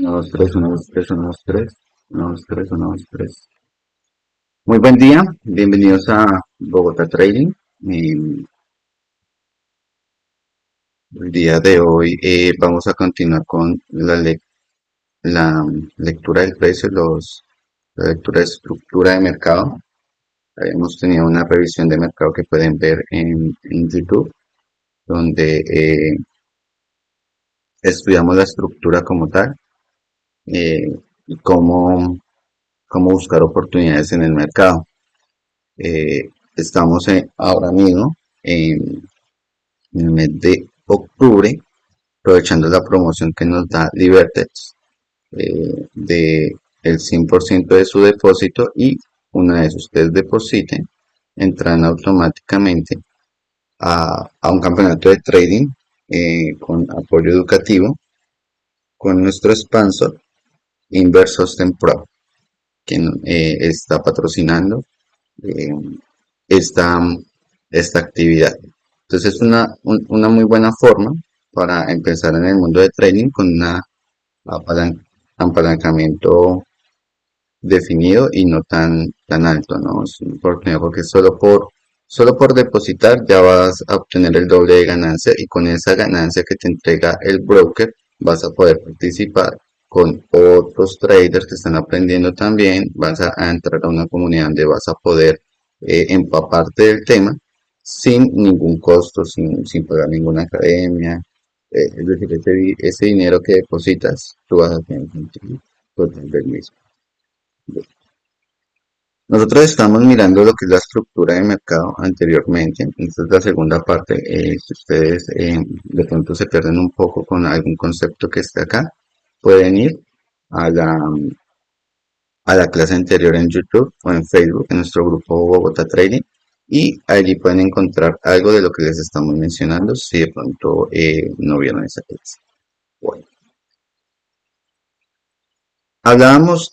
Uno, dos, tres, uno, dos, tres, uno, dos, tres, uno, dos, tres, uno, dos, tres. Muy buen día, bienvenidos a Bogotá Trading. El día de hoy vamos a continuar con la lectura del precio, la lectura de estructura de mercado. Habíamos tenido una revisión de mercado que pueden ver en YouTube, donde estudiamos la estructura como tal y cómo buscar oportunidades en el mercado. Estamos ahora mismo en el mes de octubre, aprovechando la promoción que nos da Libertex de el 100% de su depósito, y una vez ustedes depositen, entran automáticamente a un campeonato de trading con apoyo educativo con nuestro sponsor Inversostem Pro, quien está patrocinando eh, esta, esta actividad. Entonces es una muy buena forma para empezar en el mundo de trading con un apalancamiento definido y no tan alto, ¿no? Es una oportunidad porque solo por depositar ya vas a obtener el doble de ganancia, y con esa ganancia que te entrega el broker vas a poder participar con otros traders que están aprendiendo también, vas a entrar a una comunidad donde vas a poder empaparte del tema sin ningún costo, sin pagar ninguna academia. Es decir, ese dinero que depositas, tú vas a tener un total del mismo. Nosotros estamos mirando lo que es la estructura de mercado anteriormente. Esta es la segunda parte. Si ustedes de pronto se pierden un poco con algún concepto que esté acá, pueden ir a a la clase anterior en YouTube o en Facebook, en nuestro grupo Bogotá Trading, y allí pueden encontrar algo de lo que les estamos mencionando si de pronto no vieron esa clase. Bueno, hablábamos,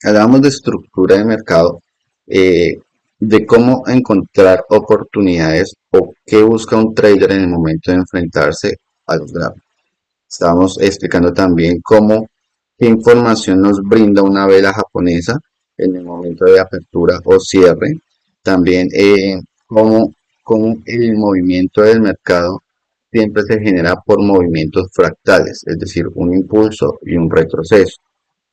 hablábamos de estructura de mercado, eh, de cómo encontrar oportunidades o qué busca un trader en el momento de enfrentarse a los gráficos. Estábamos explicando también qué información nos brinda una vela japonesa en el momento de apertura o cierre. También cómo el movimiento del mercado siempre se genera por movimientos fractales, es decir, un impulso y un retroceso.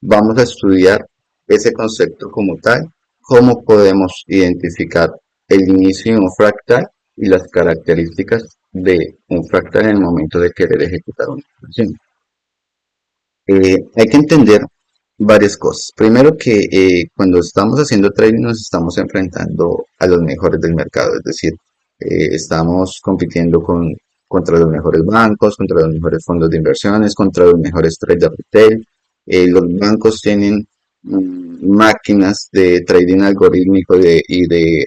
Vamos a estudiar ese concepto como tal, cómo podemos identificar el inicio de un fractal y las características de un fractal en el momento de querer ejecutar una operación. Hay que entender varias cosas. Primero que cuando estamos haciendo trading nos estamos enfrentando a los mejores del mercado, es decir, estamos compitiendo contra los mejores bancos, contra los mejores fondos de inversiones, contra los mejores traders retail. Los bancos tienen máquinas de trading algorítmico y de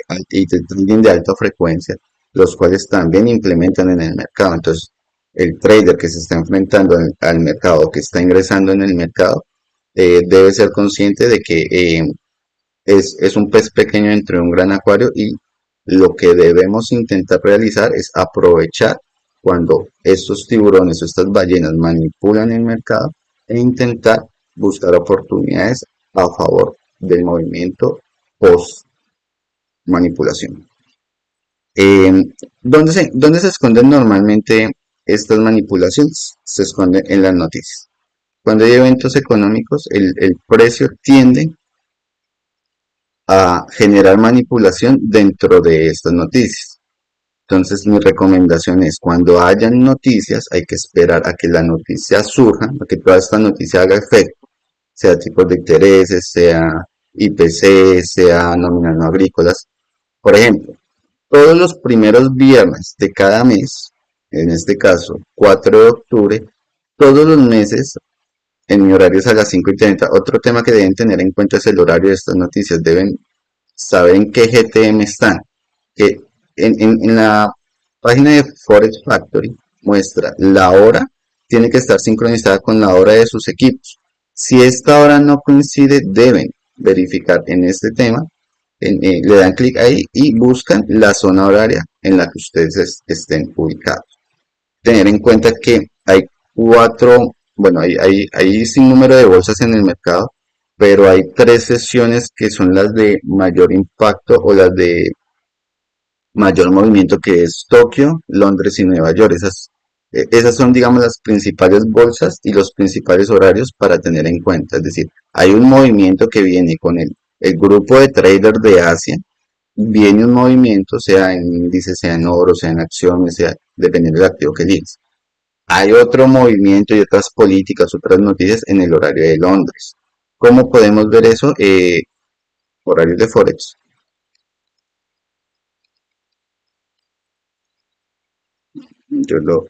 trading de alta frecuencia, los cuales también implementan en el mercado. Entonces, el trader que se está enfrentando al mercado, que está ingresando en el mercado, debe ser consciente de que es un pez pequeño entre un gran acuario, y lo que debemos intentar realizar es aprovechar cuando estos tiburones o estas ballenas manipulan el mercado e intentar buscar oportunidades a favor del movimiento post manipulación. ¿Dónde se esconden normalmente estas manipulaciones? Se esconden en las noticias. Cuando hay eventos económicos, el precio tiende a generar manipulación dentro de estas noticias. Entonces, mi recomendación es, cuando hayan noticias, hay que esperar a que la noticia surja, a que toda esta noticia haga efecto, sea tipos de intereses, sea IPC, sea nóminas no agrícolas. Por ejemplo, todos los primeros viernes de cada mes, en este caso 4 de octubre, todos los meses, en mi horario es a las 5:30. Otro tema que deben tener en cuenta es el horario de estas noticias. Deben saber en qué GTM están. Que en la página de Forex Factory muestra la hora, tiene que estar sincronizada con la hora de sus equipos. Si esta hora no coincide, deben verificar en este tema, le dan clic ahí y buscan la zona horaria en la que ustedes estén ubicados. Tener en cuenta que hay cuatro, bueno, hay sin número de bolsas en el mercado, pero hay tres sesiones que son las de mayor impacto o las de mayor movimiento, que es Tokio, Londres y Nueva York. Esas son, digamos, las principales bolsas y los principales horarios para tener en cuenta. Es decir, hay un movimiento que viene con el grupo de traders de Asia, viene un movimiento, sea en índices, sea en oro, sea en acciones, sea dependiendo del activo que elijas. Hay otro movimiento y otras políticas, otras noticias en el horario de Londres. ¿Cómo podemos ver eso? Horarios de Forex. Yo lo,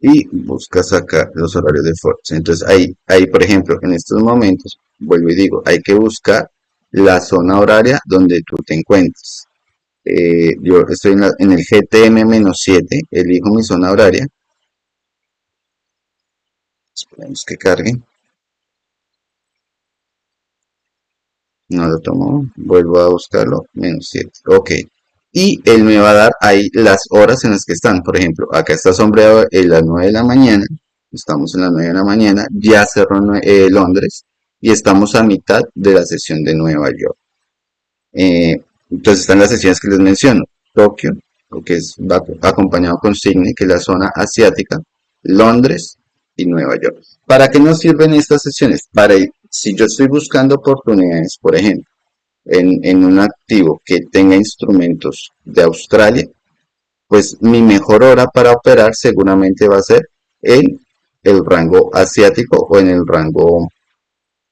y buscas acá los horarios de Forex. Entonces ahí, por ejemplo, en estos momentos, vuelvo y digo, hay que buscar la zona horaria donde tú te encuentres. Yo estoy en el GTM-7, elijo mi zona horaria, esperemos que cargue, no lo tomo, vuelvo a buscarlo, -7, ok. Y él me va a dar ahí las horas en las que están. Por ejemplo, acá está sombreado en las 9 de la mañana, estamos en las 9 de la mañana, ya cerró Londres y estamos a mitad de la sesión de Nueva York. Entonces están las sesiones que les menciono: Tokio, que va acompañado con Sydney, que es la zona asiática, Londres y Nueva York. ¿Para qué nos sirven estas sesiones? Si yo estoy buscando oportunidades, por ejemplo, en un activo que tenga instrumentos de Australia, pues mi mejor hora para operar seguramente va a ser en el rango asiático o en el rango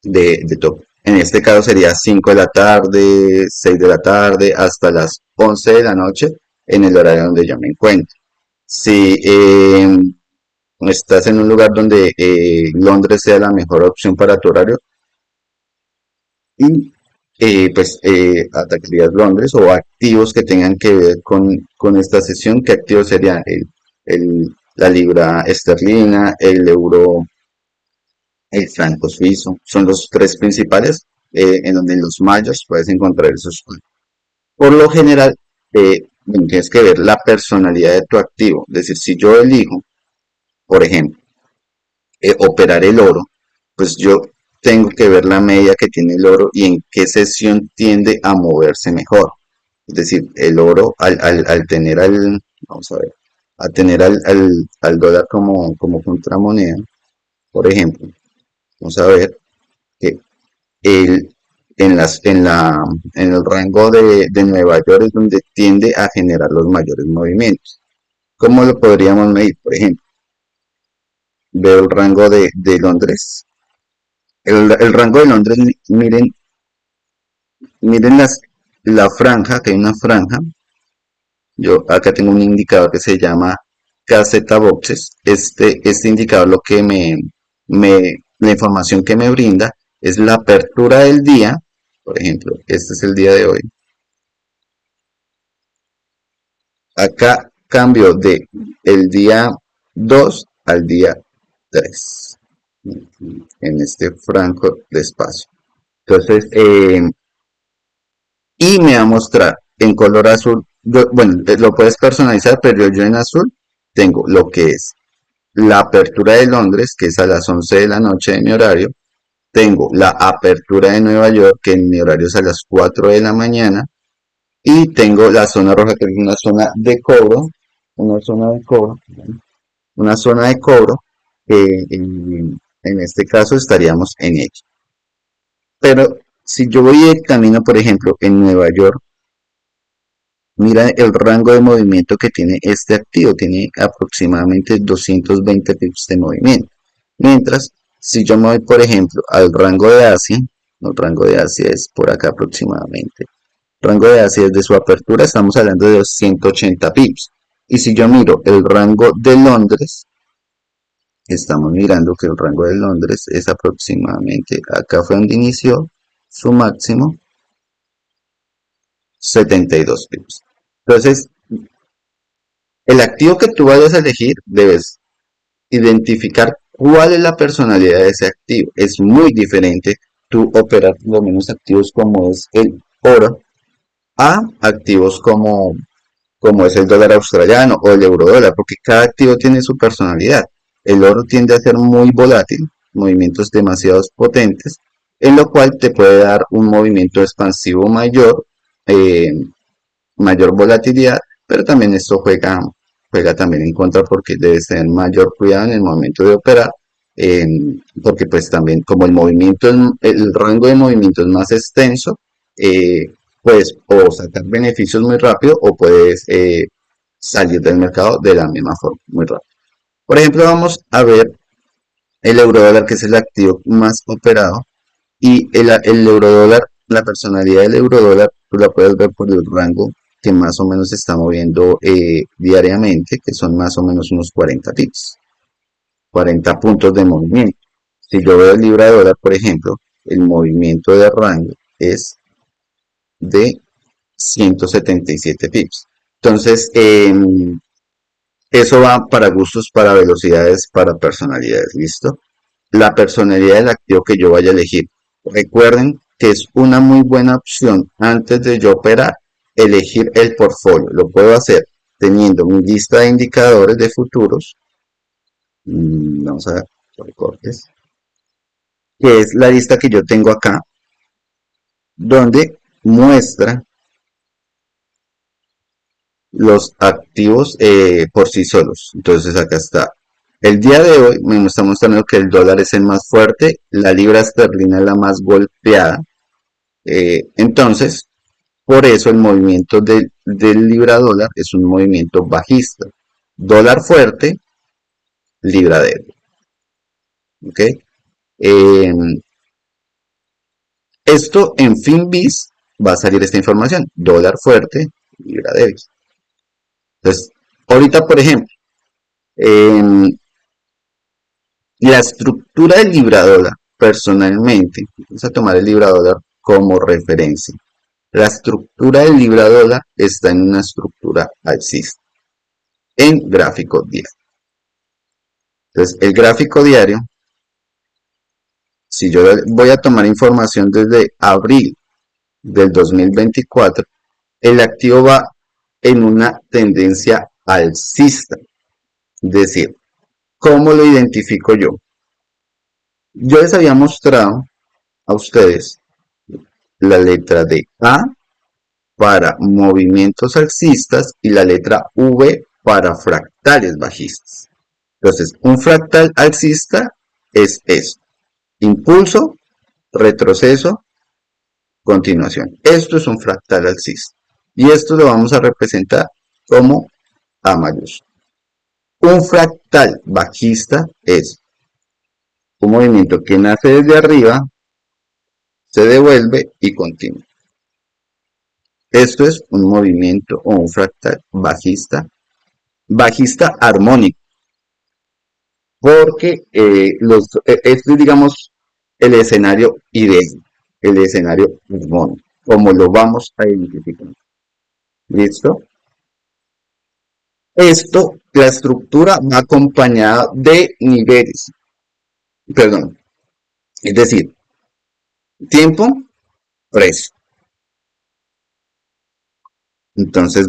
de top. En este caso sería 5 de la tarde, 6 de la tarde, hasta las 11 de la noche en el horario donde yo me encuentro. Si estás en un lugar donde Londres sea la mejor opción para tu horario, y pues atacarías Londres o activos que tengan que ver con esta sesión. ¿Qué activos serían? La libra esterlina, el euro, el franco suizo. Son los tres principales en donde en los mayores puedes encontrar esos fondos. Por lo general, bueno, tienes que ver la personalidad de tu activo. Es decir, si yo elijo, por ejemplo, operar el oro, pues yo tengo que ver la media que tiene el oro y en qué sesión tiende a moverse mejor. Es decir, el oro al tener vamos a ver, a tener al dólar como contramoneda, por ejemplo, vamos a ver que el, en el rango de Nueva York es donde tiende a generar los mayores movimientos. ¿Cómo lo podríamos medir? Por ejemplo, veo el rango de Londres. El rango de Londres, miren la franja, que hay una franja. Yo acá tengo un indicador que se llama KZ Boxes. Este indicador lo que la información que me brinda es la apertura del día. Por ejemplo, este es el día de hoy. Acá cambio de el día 2 al día 3 en este franco de espacio. Entonces, y me va a mostrar en color azul. Bueno, lo puedes personalizar, pero yo en azul tengo lo que es la apertura de Londres, que es a las 11 de la noche de mi horario. Tengo la apertura de Nueva York, que en mi horario es a las 4 de la mañana. Y tengo la zona roja, que es una zona de cobro, una zona de cobro, una zona de cobro, que en este caso estaríamos en ella. Pero si yo voy de camino, por ejemplo, en Nueva York, mira el rango de movimiento que tiene este activo, tiene aproximadamente 220 pips de movimiento. Mientras, si yo me voy, por ejemplo, al rango de Asia, el rango de Asia es por acá aproximadamente. El rango de Asia desde su apertura estamos hablando de 180 pips. Y si yo miro el rango de Londres, estamos mirando que el rango de Londres es aproximadamente, acá fue donde inició su máximo, 72 pips. Entonces, el activo que tú vayas a elegir, debes identificar cuál es la personalidad de ese activo. Es muy diferente tú operar los mismos activos como es el oro a activos como es el dólar australiano o el euro dólar, porque cada activo tiene su personalidad. El oro tiende a ser muy volátil, movimientos demasiado potentes, en lo cual te puede dar un movimiento expansivo mayor, eh, mayor volatilidad, pero también esto juega también en contra porque debes tener mayor cuidado en el momento de operar, eh, porque pues también como el rango de movimiento es más extenso, puedes o sacar beneficios muy rápido o puedes salir del mercado de la misma forma, muy rápido. Por ejemplo, vamos a ver el eurodólar, que es el activo más operado, y el eurodólar, la personalidad del eurodólar, tú la puedes ver por el rango que más o menos se está moviendo diariamente, que son más o menos unos 40 tips, 40 puntos de movimiento. Si yo veo el libra dólar, por ejemplo, el movimiento de rango es de 177 pips. Entonces, eso va para gustos, para velocidades, para personalidades, ¿listo? La personalidad del activo que yo vaya a elegir. Recuerden que es una muy buena opción antes de yo operar, elegir el portfolio. Lo puedo hacer teniendo mi lista de indicadores de futuros. Vamos a ver, recortes, que es la lista que yo tengo acá, donde muestra los activos por sí solos. Entonces acá está. El día de hoy me está mostrando que el dólar es el más fuerte, la libra esterlina es la más golpeada. Entonces, por eso el movimiento del libra dólar es un movimiento bajista. Dólar fuerte, libra débil. ¿Ok? Eh, Esto en Finviz va a salir esta información. Dólar fuerte, libra débil. Entonces, ahorita, por ejemplo, eh, la estructura del libra dólar, personalmente, vamos a tomar el libra dólar como referencia. La estructura del libra dólar está en una estructura alcista, en gráfico diario. Entonces, el gráfico diario, si yo voy a tomar información desde abril del 2024, el activo va en una tendencia alcista. Es decir, ¿cómo lo identifico yo? Yo les había mostrado a ustedes la letra de A para movimientos alcistas y la letra V para fractales bajistas. Entonces, un fractal alcista es eso: impulso, retroceso, continuación. Esto es un fractal alcista. Y esto lo vamos a representar como A mayúscula. Un fractal bajista es un movimiento que nace desde arriba, se devuelve y continúa. Esto es un movimiento o un fractal bajista, bajista armónico, porque este es, digamos, el escenario ideal, el escenario armónico, como lo vamos a identificar. ¿Listo? Esto, la estructura va acompañada de niveles, perdón, es decir, tiempo, precio. Entonces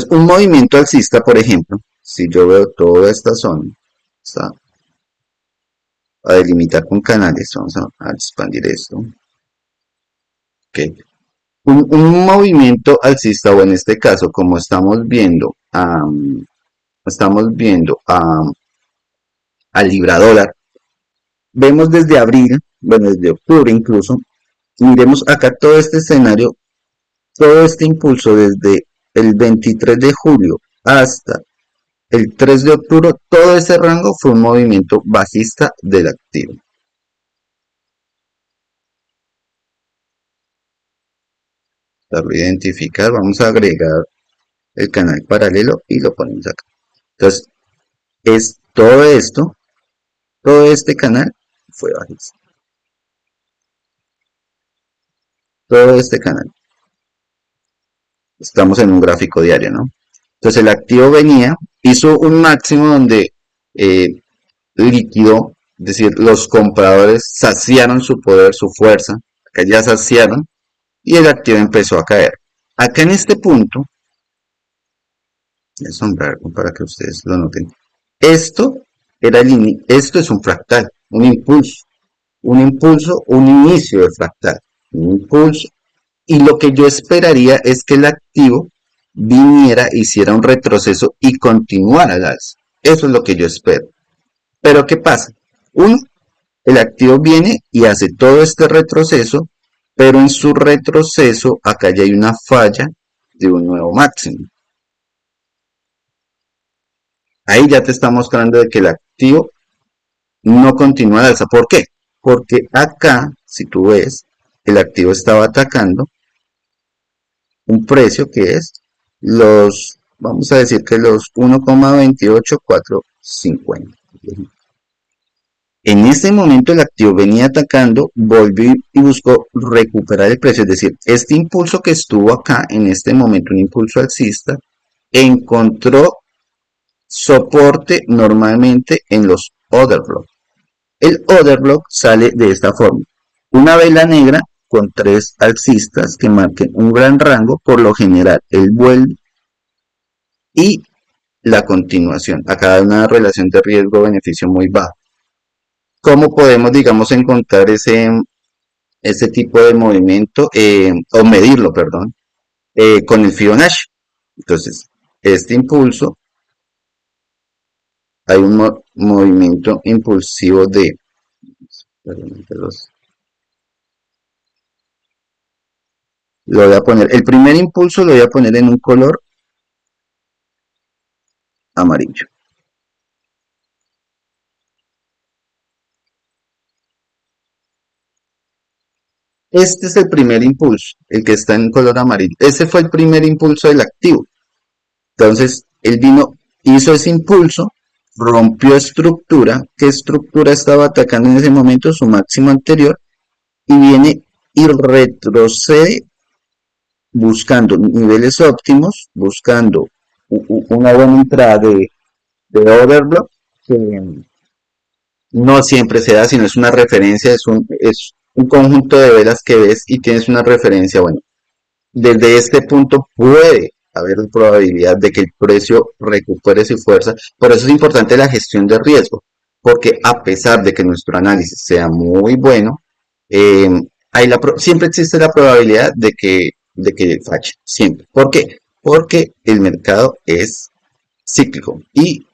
un movimiento alcista, por ejemplo, si yo veo toda esta zona, está a delimitar con canales, vamos a expandir esto. Okay. Un movimiento alcista, o en este caso, como estamos viendo al libra dólar, vemos desde abril, bueno, desde octubre incluso, miremos acá todo este escenario, todo este impulso desde el 23 de julio hasta el 3 de octubre, todo ese rango fue un movimiento bajista del activo. Para identificar, vamos a agregar el canal paralelo y lo ponemos acá. Entonces, es todo esto, todo este canal fue bajista. Todo este canal. Estamos en un gráfico diario, ¿no? Entonces el activo venía, hizo un máximo donde liquidó, es decir, los compradores saciaron su poder, su fuerza, acá ya saciaron, y el activo empezó a caer. Acá en este punto, Voy a sombrar para que ustedes lo noten. Esto esto es un fractal, un impulso, un inicio de fractal, un impulso, y lo que yo esperaría es que el activo viniera, hiciera un retroceso y continuara al alza. Eso es lo que yo espero. Pero ¿qué pasa? Uno, el activo viene y hace todo este retroceso, pero en su retroceso acá ya hay una falla de un nuevo máximo. Ahí ya te está mostrando de que el activo no continúa al alza. ¿Por qué? Porque acá, si tú ves, el activo estaba atacando un precio que es vamos a decir que los 1,28450. En este momento el activo venía atacando, volvió y buscó recuperar el precio, es decir, este impulso que estuvo acá en este momento, un impulso alcista, encontró soporte normalmente en los order blocks. El order block sale de esta forma: una vela negra con tres alcistas que marquen un gran rango, por lo general el vuelve y la continuación. Acá hay una relación de riesgo-beneficio muy baja. ¿Cómo podemos, digamos, encontrar ese tipo de movimiento o medirlo, perdón, con el Fibonacci? Entonces, este impulso, hay un movimiento impulsivo de, perdón, lo voy a poner, el primer impulso lo voy a poner en un color amarillo. Este es el primer impulso, el que está en color amarillo. Ese fue el primer impulso del activo. Entonces, él vino, hizo ese impulso, rompió estructura. ¿Qué estructura estaba atacando en ese momento? Su máximo anterior. Y viene y retrocede buscando niveles óptimos, buscando una buena entrada de overblock, que no siempre se da, sino es una referencia, es un conjunto de velas que ves y tienes una referencia. Bueno, desde este punto puede haber probabilidad de que el precio recupere su fuerza. Por eso es importante la gestión de riesgo, porque a pesar de que nuestro análisis sea muy bueno, eh, siempre existe la probabilidad de que falle, siempre. ¿Por qué? Porque el mercado es cíclico y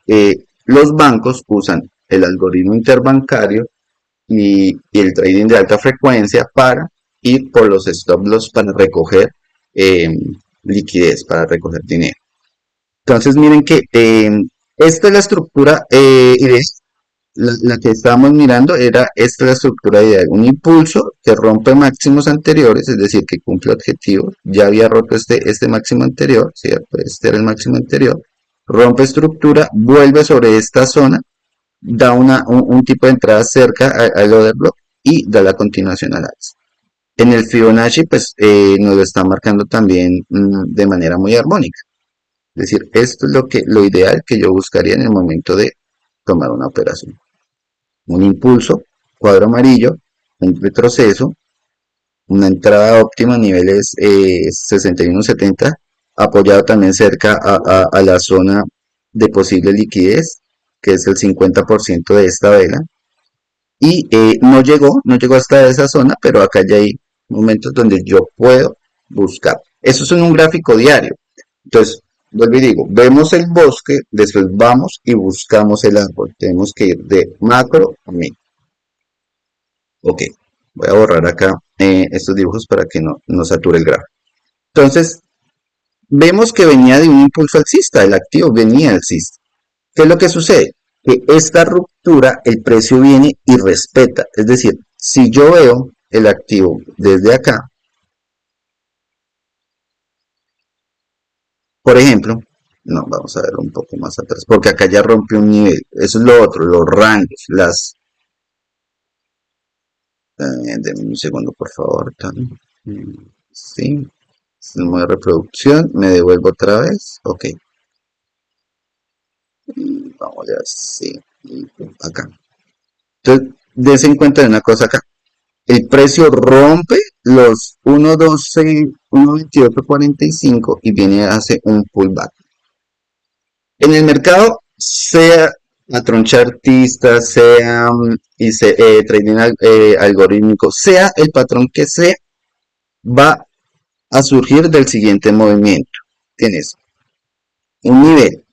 los bancos usan el algoritmo interbancario y el trading de alta frecuencia para ir por los stop loss para recoger eh, liquidez, para recoger dinero. Entonces miren que esta es la estructura ideal. La que estábamos mirando era esta, la estructura ideal: un impulso que rompe máximos anteriores, es decir, que cumple objetivos. Ya había roto este máximo anterior, ¿cierto? Este era el máximo anterior. Rompe estructura, vuelve sobre esta zona, da un tipo de entrada cerca al order block y da la continuación al alza. En el Fibonacci, pues nos lo está marcando también de manera muy armónica. Es decir, esto es lo ideal que yo buscaría en el momento de tomar una operación: un impulso, cuadro amarillo, un retroceso, una entrada óptima a niveles 61.70, apoyado también cerca a la zona de posible liquidez, que es el 50% de esta vela, y no llegó hasta esa zona, pero acá ya hay momentos donde yo puedo buscar. Eso es en un gráfico diario. Entonces, vuelvo y digo, vemos el bosque, después vamos y buscamos el árbol. Tenemos que ir de macro a micro. Ok, voy a borrar acá estos dibujos para que no sature el gráfico. Entonces, vemos que venía de un impulso alcista, el activo venía alcista. ¿Qué es lo que sucede? Que esta ruptura, el precio viene y respeta. Es decir, si yo veo el activo desde acá, por ejemplo, no, vamos a verlo un poco más atrás, porque acá ya rompió un nivel. Eso es lo otro, los rangos, denme un segundo, por favor. Sí, modo de reproducción, me devuelvo otra vez. Ok, vamos a ver, sí, acá. Entonces, dense en cuenta de una cosa acá. El precio rompe los 1.12, 1.2845 y viene a hacer un pullback. En el mercado, sea patrón chartista, sea trading algorítmico, sea el patrón que sea, va a surgir del siguiente movimiento. Tienes un nivel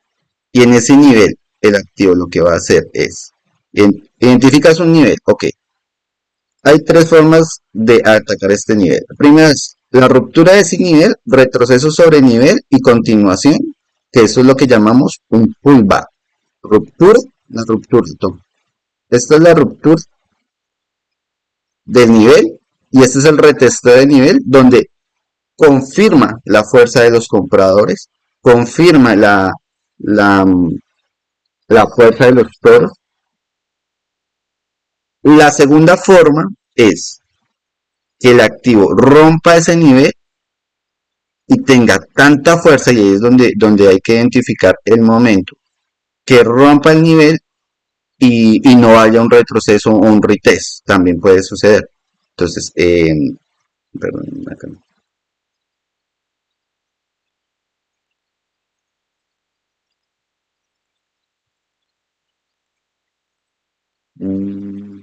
y en ese nivel el activo lo que va a hacer es, identificas un nivel, ok, hay tres formas de atacar este nivel. La primera es la ruptura de ese nivel, retroceso sobre nivel y continuación, que eso es lo que llamamos un pullback. Ruptura, la ruptura. Esta es la ruptura del nivel y este es el retesteo de nivel donde confirma la fuerza de los compradores, confirma la, la fuerza de los toros. La segunda forma es que el activo rompa ese nivel y tenga tanta fuerza, y ahí es donde hay que identificar el momento, que rompa el nivel y no haya un retroceso o un retest, también puede suceder. Entonces, perdón, acá. Mm,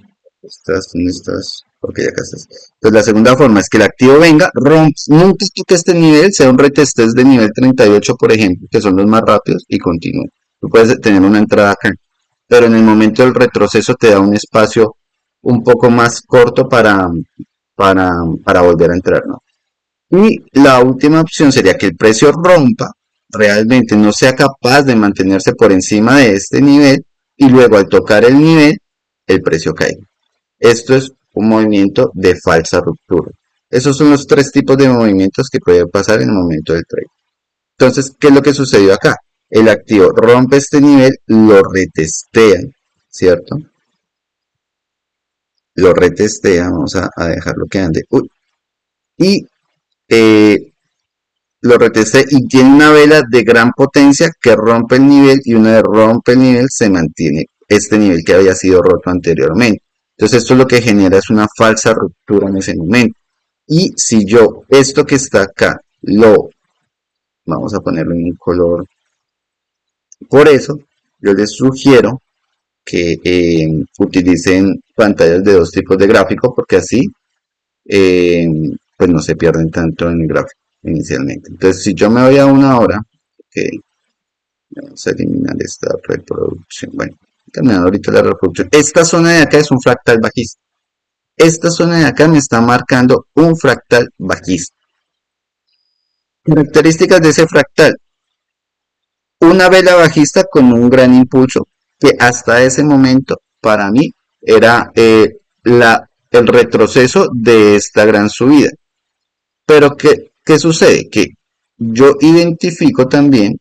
¿dónde estás? Ok, acá estás. Entonces, la segunda forma es que el activo venga, rompa, nunca toque este nivel, sea un retest de nivel 38, por ejemplo, que son los más rápidos, y continúe. Tú puedes tener una entrada acá, pero en el momento del retroceso te da un espacio un poco más corto para volver a entrar, ¿no? Y la última opción sería que el precio rompa, realmente no sea capaz de mantenerse por encima de este nivel y luego al tocar el nivel, el precio cae. Esto es un movimiento de falsa ruptura. Esos son los tres tipos de movimientos que pueden pasar en el momento del trade. Entonces, ¿qué es lo que sucedió acá? El activo rompe este nivel, lo retestea, ¿cierto? Lo retestea, vamos a dejarlo que ande. Uy, y eh, lo retesté y tiene una vela de gran potencia que rompe el nivel y una vez rompe el nivel se mantiene este nivel que había sido roto anteriormente. Entonces esto lo que genera es una falsa ruptura en ese momento. Y si yo esto que está acá vamos a ponerlo en un color, por eso yo les sugiero que utilicen pantallas de dos tipos de gráfico porque así eh, pues no se pierden tanto en el gráfico inicialmente. Entonces si yo me voy a una hora, ok, vamos a eliminar esta reproducción. Bueno, terminando ahorita la reproducción. Esta zona de acá es un fractal bajista. Esta zona de acá me está marcando un fractal bajista. Características de ese fractal. Una vela bajista con un gran impulso que hasta ese momento para mí era el retroceso de esta gran subida. Pero ¿qué sucede? Que yo identifico también,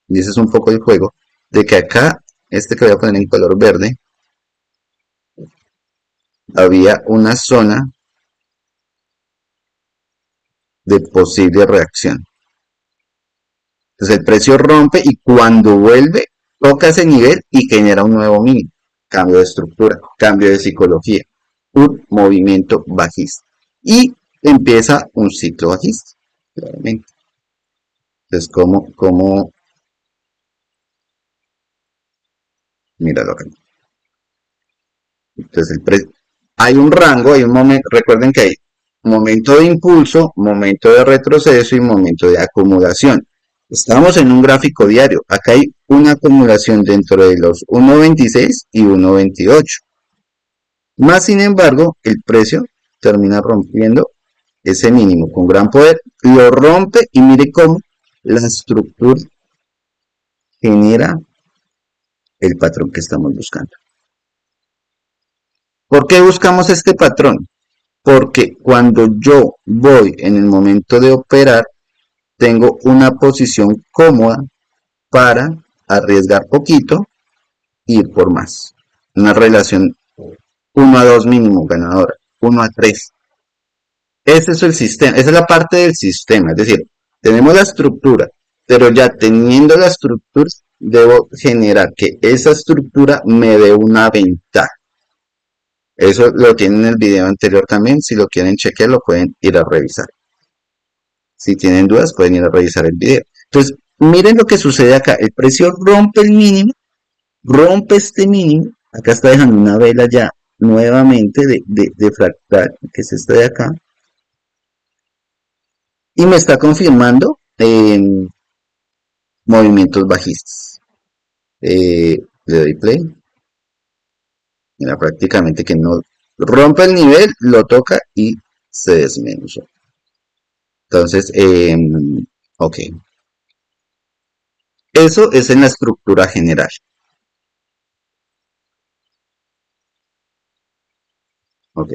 y ese es un poco el juego, de que acá, este que voy a poner en color verde, había una zona de posible reacción. Entonces el precio rompe y cuando vuelve, toca ese nivel y genera un nuevo mínimo. Cambio de estructura, cambio de psicología, un movimiento bajista. Y empieza un ciclo bajista, claramente. Entonces, míralo acá. Entonces, hay un rango, hay un momento, recuerden que hay momento de impulso, momento de retroceso y momento de acumulación. Estamos en un gráfico diario. Acá hay una acumulación dentro de los 1.26 y 1.28. Más sin embargo, el precio termina rompiendo ese mínimo con gran poder, lo rompe y mire cómo la estructura genera el patrón que estamos buscando. ¿Por qué buscamos este patrón? Porque cuando yo voy en el momento de operar, tengo una posición cómoda para arriesgar poquito e ir por más. Una relación 1-2 mínimo ganadora, 1-3. Ese es el sistema, esa es la parte del sistema, es decir, tenemos la estructura, pero ya teniendo la estructura, debo generar que esa estructura me dé una ventaja. Eso lo tienen en el video anterior también, si lo quieren chequear lo pueden ir a revisar. Si tienen dudas pueden ir a revisar el video. Entonces, Miren lo que sucede acá. El precio rompe el mínimo, rompe este mínimo. Acá está dejando una vela ya nuevamente de fractal, que es esta de acá. Y me está confirmando movimientos bajistas. Le doy play. Mira, prácticamente que no rompe el nivel, lo toca y se desmenuzó. Entonces, ok. Eso es en la estructura general. Ok.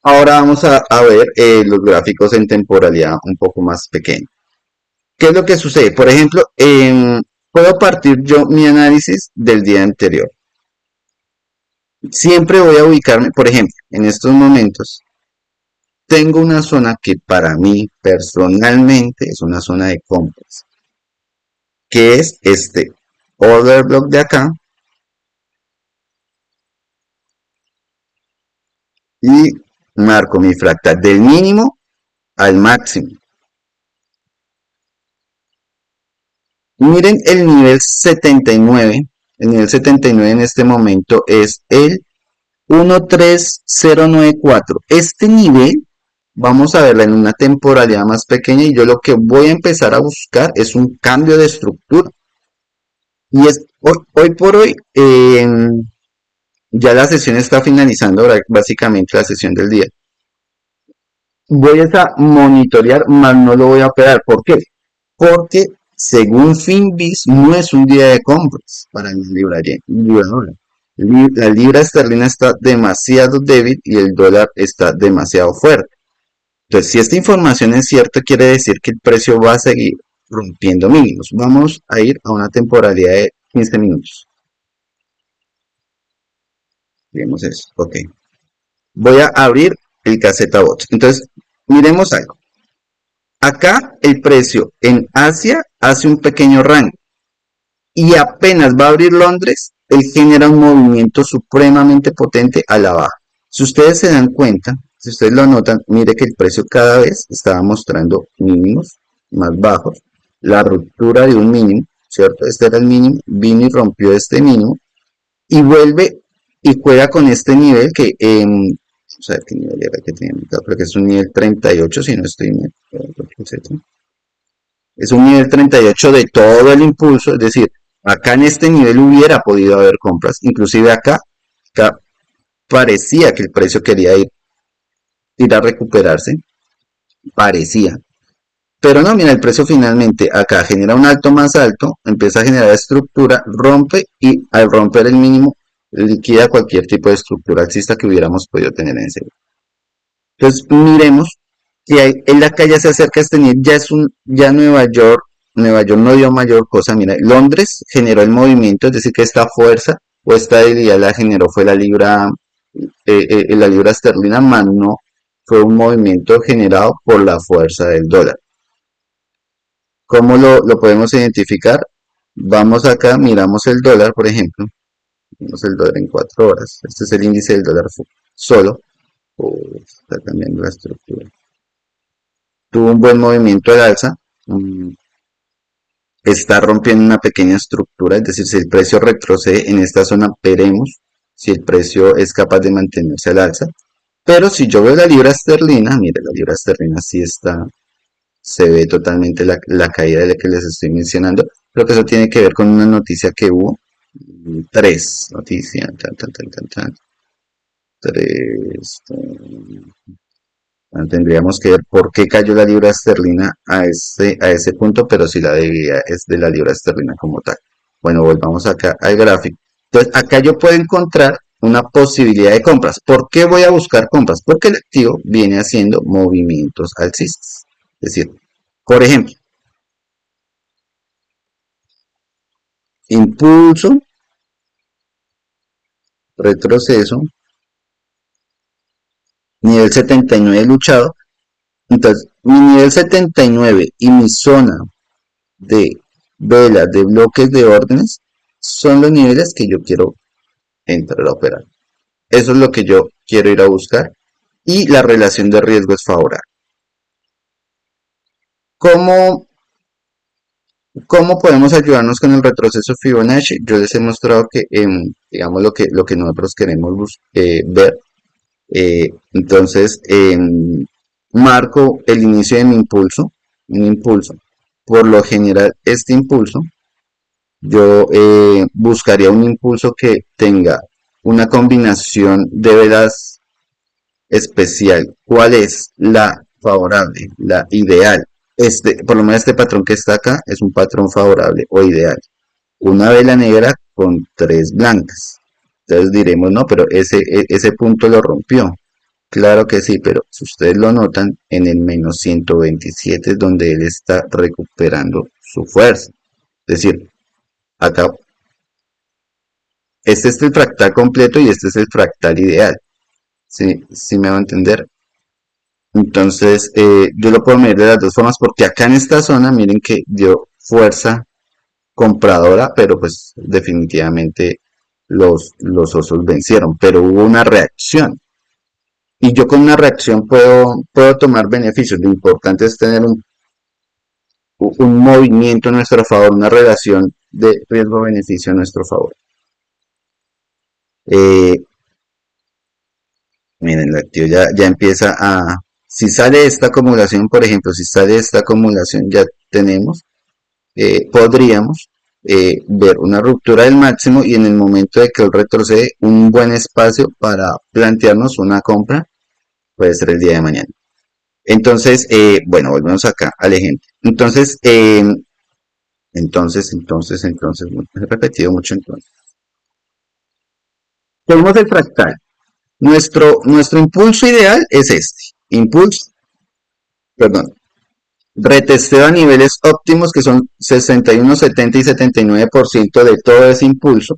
Ahora vamos a ver los gráficos en temporalidad un poco más pequeña. ¿Qué es lo que sucede? Por ejemplo, puedo partir yo mi análisis del día anterior. Siempre voy a ubicarme, por ejemplo, en estos momentos, tengo una zona que para mí personalmente es una zona de compras, que es este order block de acá y marco mi fractal del mínimo al máximo. Miren el nivel 79. El nivel 79 en este momento es el 13094. Este nivel vamos a verla en una temporalidad más pequeña y yo lo que voy a empezar a buscar es un cambio de estructura. Y es hoy por hoy, ya la sesión está finalizando, ahora básicamente la sesión del día. Voy a monitorear, más no lo voy a operar. ¿Por qué? Porque según Finbis no es un día de compras para el libra dólar. La libra esterlina está demasiado débil y el dólar está demasiado fuerte. Entonces, si esta información es cierta, quiere decir que el precio va a seguir rompiendo mínimos. Vamos a ir a una temporalidad de 15 minutos. Digamos eso. Ok. Voy a abrir el caseta bot. Entonces, miremos algo. Acá el precio en Asia hace un pequeño rango y apenas va a abrir Londres, él genera un movimiento supremamente potente a la baja. Si ustedes se dan cuenta, si ustedes lo notan, mire que el precio cada vez estaba mostrando mínimos más bajos, la ruptura de un mínimo, ¿cierto? Este era el mínimo, vino y rompió este mínimo y vuelve y juega con este nivel que, vamos a ver qué nivel era que tenía, creo que es un nivel 38, si no estoy mal, es un nivel 38 de todo el impulso, es decir, acá en este nivel hubiera podido haber compras, inclusive acá parecía que el precio quería ir a recuperarse, parecía, pero no, mira, el precio finalmente acá genera un alto más alto, empieza a generar estructura, rompe y al romper el mínimo liquida cualquier tipo de estructura alcista que hubiéramos podido tener en ese. Entonces miremos que en la calle se acerca a este nivel, ya Nueva York no dio mayor cosa, mira, Londres generó el movimiento, es decir, que esta fuerza o esta debilidad la generó fue la libra esterlina, más no fue un movimiento generado por la fuerza del dólar. ¿Cómo lo podemos identificar? Vamos acá, miramos el dólar, por ejemplo, vemos el dólar en 4 horas, este es el índice del dólar solo, está cambiando la estructura. Tuvo un buen movimiento al alza, está rompiendo una pequeña estructura, es decir, si el precio retrocede en esta zona, veremos si el precio es capaz de mantenerse al alza. Pero si yo veo la libra esterlina, mire, la libra esterlina sí está, se ve totalmente la caída de la que les estoy mencionando. Creo que eso tiene que ver con una noticia que hubo. Tres noticias, tres. Tendríamos que ver por qué cayó la libra esterlina a ese punto, pero si la debilidad es de la libra esterlina como tal. Bueno, volvamos acá al gráfico. Entonces, acá yo puedo encontrar una posibilidad de compras. ¿Por qué voy a buscar compras? Porque el activo viene haciendo movimientos alcistas. Es decir, por ejemplo, impulso, retroceso, nivel 79 luchado. Entonces, mi nivel 79 y mi zona de velas de bloques de órdenes son los niveles que yo quiero entrar a operar. Eso es lo que yo quiero ir a buscar. Y la relación de riesgo es favorable. ¿Cómo, cómo podemos ayudarnos con el retroceso Fibonacci? Yo les he mostrado que, digamos, lo que nosotros queremos ver. Entonces, marco el inicio de mi impulso, un impulso. Por lo general, este impulso, yo buscaría un impulso que tenga una combinación de velas especial. ¿Cuál es la favorable, la ideal? Por lo menos este patrón que está acá es un patrón favorable o ideal. Una vela negra con tres blancas. Entonces diremos, no, pero ese punto lo rompió. Claro que sí, pero si ustedes lo notan, en el menos 127 es donde él está recuperando su fuerza. Es decir, acá, este es el fractal completo y este es el fractal ideal. ¿Sí me va a entender? Entonces, yo lo puedo medir de las dos formas porque acá en esta zona, miren que dio fuerza compradora, pero pues definitivamente los osos vencieron, pero hubo una reacción. Y yo con una reacción puedo tomar beneficios. Lo importante es tener un movimiento a nuestro favor, una relación de riesgo-beneficio a nuestro favor. Eh, Miren, el activo ya empieza a... Si sale esta acumulación, por ejemplo, si sale esta acumulación, ya tenemos, podríamos ver una ruptura del máximo y en el momento de que él retrocede, un buen espacio para plantearnos una compra, puede ser el día de mañana. Entonces, bueno, volvemos acá al ejemplo. Entonces, he repetido mucho entonces. Tenemos el fractal. Nuestro impulso ideal es este. Impulso, perdón, retesteo a niveles óptimos que son 61, 70 y 79% de todo ese impulso,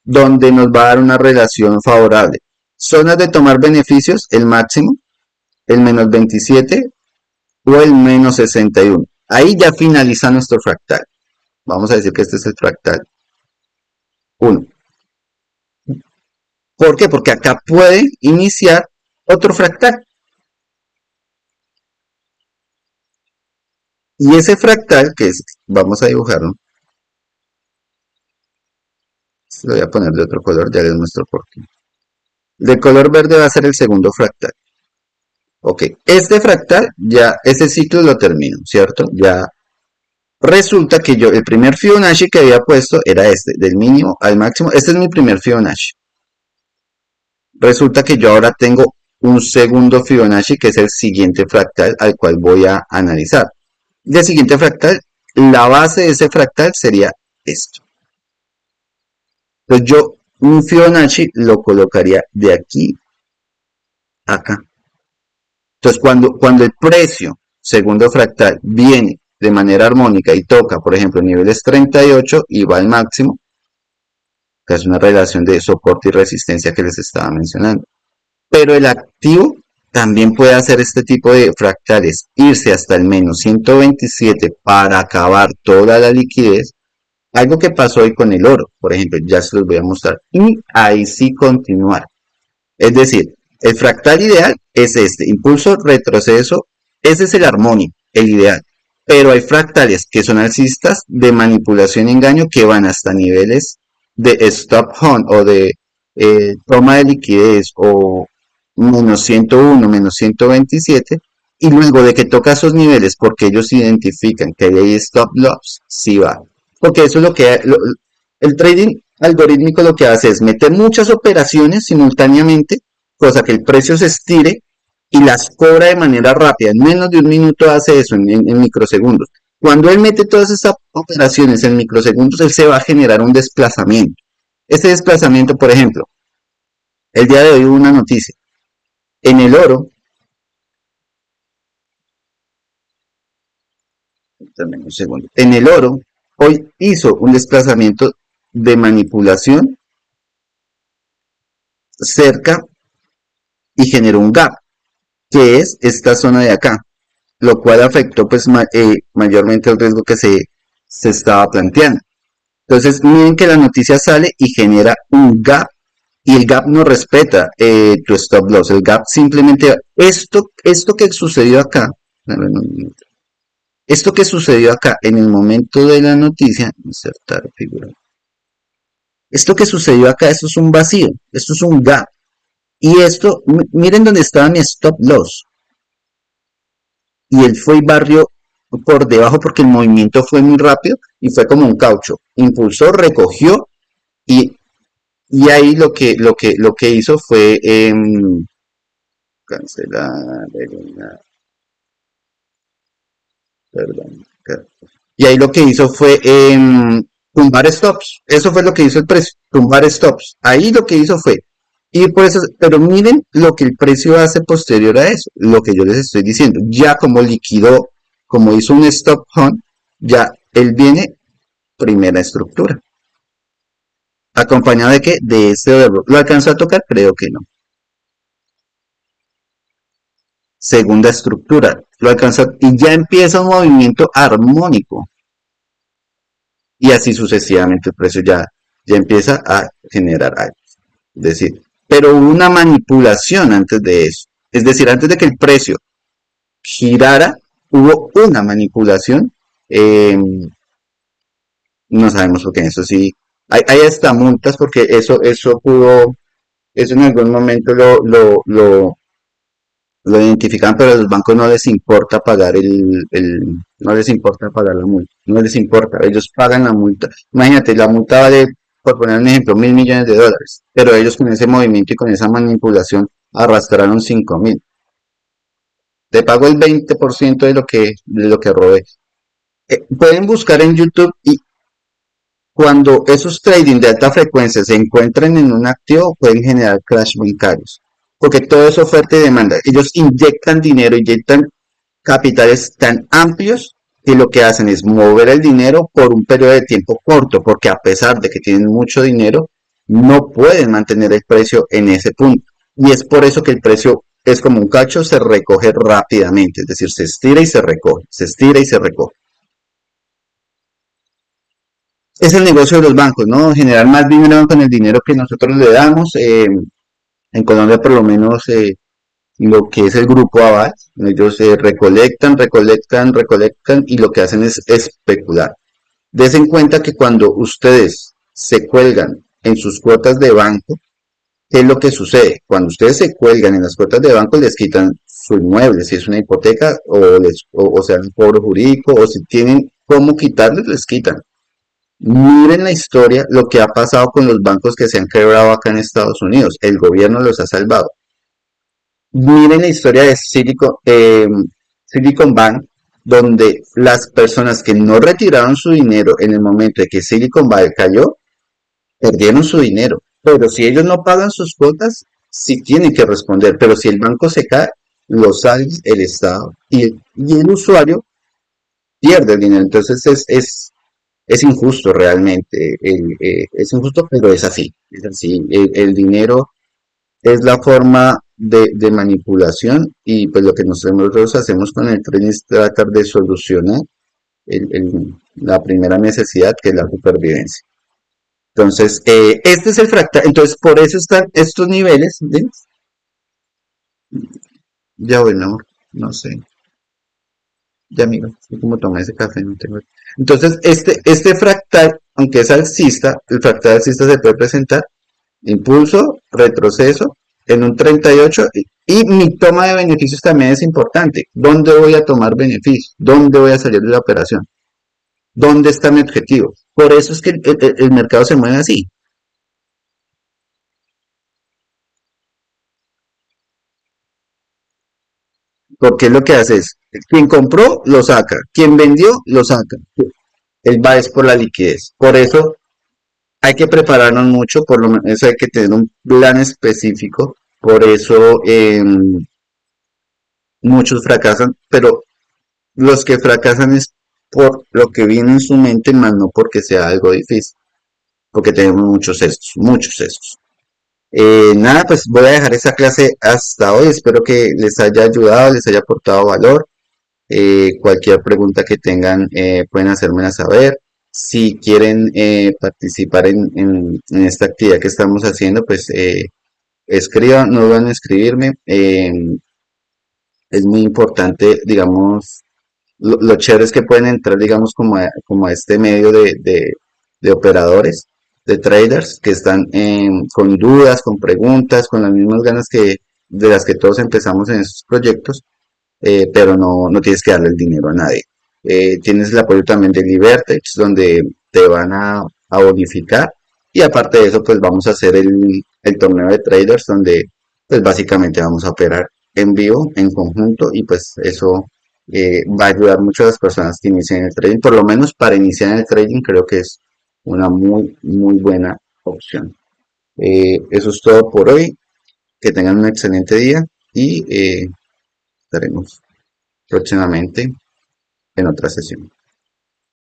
donde nos va a dar una relación favorable. Zonas de tomar beneficios, el máximo, el menos 27 o el menos 61. Ahí ya finaliza nuestro fractal. Vamos a decir que este es el fractal 1. ¿Por qué? Porque acá puede iniciar otro fractal. Y ese fractal, que es, vamos a dibujarlo, lo voy a poner de otro color, ya les muestro por qué. De color verde va a ser el segundo fractal. Ok, este fractal, ya ese ciclo lo termino, ¿cierto? Ya resulta que yo, el primer Fibonacci que había puesto era este, del mínimo al máximo. Este es mi primer Fibonacci. Resulta que yo ahora tengo un segundo Fibonacci que es el siguiente fractal al cual voy a analizar. El siguiente fractal, la base de ese fractal sería esto. Entonces yo un Fibonacci lo colocaría de aquí a acá. Entonces cuando el precio, segundo fractal, viene de manera armónica y toca, por ejemplo, niveles 38 y va al máximo, que es una relación de soporte y resistencia que les estaba mencionando. Pero el activo también puede hacer este tipo de fractales, irse hasta el menos 127 para acabar toda la liquidez. Algo que pasó hoy con el oro, por ejemplo, ya se los voy a mostrar. Y ahí sí continuar. Es decir, el fractal ideal es este, impulso, retroceso, ese es el armónico, el ideal. Pero hay fractales que son alcistas de manipulación y engaño que van hasta niveles de stop hunt o de toma de liquidez o menos 101, menos 127 y luego de que toca esos niveles porque ellos identifican que hay stop loss, sí va. Porque eso es el trading algorítmico lo que hace es meter muchas operaciones simultáneamente, cosa que el precio se estire y las cobra de manera rápida. En menos de un minuto hace eso en microsegundos. Cuando él mete todas esas operaciones en microsegundos, él se va a generar un desplazamiento. Este desplazamiento, por ejemplo, el día de hoy hubo una noticia. En el oro, también un segundo, en el oro, hoy hizo un desplazamiento de manipulación cerca y generó un gap, que es esta zona de acá, lo cual afectó pues mayormente el riesgo que se estaba planteando. Entonces miren que la noticia sale y genera un gap y el gap no respeta tu stop loss. El gap simplemente, esto que sucedió acá, esto que sucedió acá en el momento de la noticia, insertar figura. Esto que sucedió acá, esto es un vacío, esto es un gap. Y esto, miren dónde estaba mi stop loss. Y él fue y barrió por debajo porque el movimiento fue muy rápido y fue como un caucho. Impulsó, recogió y, y ahí lo que hizo fue cancelar, perdón. Y ahí lo que hizo fue tumbar stops. Eso fue lo que hizo el precio, tumbar stops. Ahí lo que hizo fue ir por eso, pero miren lo que el precio hace posterior a eso, lo que yo les estoy diciendo. Ya como liquidó, como hizo un stop hunt, ya él viene primera estructura. ¿Acompañado de qué? De este verbo. ¿Lo alcanzó a tocar? Creo que no. Segunda estructura. Lo alcanzó y ya empieza un movimiento armónico. Y así sucesivamente el precio ya empieza a generar algo. Es decir, pero hubo una manipulación antes de eso. Es decir, antes de que el precio girara, hubo una manipulación. eh, no sabemos por qué, eso sí. Hay hasta multas porque eso pudo, eso en algún momento lo identifican, pero a los bancos no les importa pagar no les importa pagar la multa, no les importa, ellos pagan la multa. Imagínate, la multa vale, por poner un ejemplo, $1.000 millones, pero ellos con ese movimiento y con esa manipulación arrastraron 5.000. Te pago el 20% de lo que robé. Pueden buscar en YouTube y cuando esos trading de alta frecuencia se encuentran en un activo, pueden generar crash bancarios. Porque todo es oferta y demanda. Ellos inyectan dinero, inyectan capitales tan amplios que lo que hacen es mover el dinero por un periodo de tiempo corto, porque a pesar de que tienen mucho dinero, no pueden mantener el precio en ese punto. Y es por eso que el precio es como un cacho, se recoge rápidamente, es decir, se estira y se recoge, se estira y se recoge. Es el negocio de los bancos, ¿no? Generar más dinero con el dinero que nosotros le damos. En Colombia, por lo menos, lo que es el grupo Aval, ellos recolectan, recolectan, recolectan y lo que hacen es especular. Des en cuenta que cuando ustedes se cuelgan en sus cuotas de banco, ¿qué es lo que sucede? Cuando ustedes se cuelgan en las cuotas de banco, les quitan su inmueble, si es una hipoteca o sea un cobro jurídico, o si tienen cómo quitarles, les quitan. Miren la historia, lo que ha pasado con los bancos que se han quebrado acá en Estados Unidos. El gobierno los ha salvado. Miren la historia de Silicon Bank, donde las personas que no retiraron su dinero en el momento de que Silicon Valley cayó, perdieron su dinero. Pero si ellos no pagan sus cuotas, sí tienen que responder. Pero si el banco se cae, lo sale el Estado y el usuario pierde el dinero. Entonces es injusto realmente. Es injusto, pero es así. Es así. El dinero es la forma de manipulación y pues lo que nosotros hacemos con el trading es tratar de solucionar la primera necesidad que es la supervivencia. Entonces, este es el fractal. Entonces, por eso están estos niveles. ¿Ves? Ya bueno, no sé. Ya mira, como tomé ese café, no tengo. Entonces, este fractal, aunque es alcista, el fractal alcista se puede presentar impulso, retroceso en un 38 y mi toma de beneficios también es importante. ¿Dónde voy a tomar beneficios? ¿Dónde voy a salir de la operación? ¿Dónde está mi objetivo? Por eso es que el mercado se mueve así. Porque lo que hace es, quien compró, lo saca. Quien vendió, lo saca. El va es por la liquidez. Por eso hay que prepararnos mucho, por lo menos hay que tener un plan específico. Por eso muchos fracasan, pero los que fracasan es por lo que viene en su mente, más no porque sea algo difícil, porque tenemos muchos sesgos. Nada, pues voy a dejar esa clase hasta hoy. Espero que les haya ayudado, les haya aportado valor. Cualquier pregunta que tengan pueden hacérmela saber. Si quieren participar en esta actividad que estamos haciendo, pues escriban, no van a escribirme. Es muy importante, digamos, lo chévere es que pueden entrar, digamos, como a este medio de operadores, de traders, que están con dudas, con preguntas, con las mismas ganas de las que todos empezamos en estos proyectos, pero no tienes que darle el dinero a nadie. Tienes el apoyo también de Libertech, donde te van a bonificar, y aparte de eso, pues vamos a hacer el torneo de traders, donde pues básicamente vamos a operar en vivo, en conjunto, y pues eso va a ayudar mucho a las personas que inician el trading, por lo menos para iniciar en el trading creo que es una muy buena opción. Eso es todo por hoy, que tengan un excelente día y estaremos próximamente en otra sesión.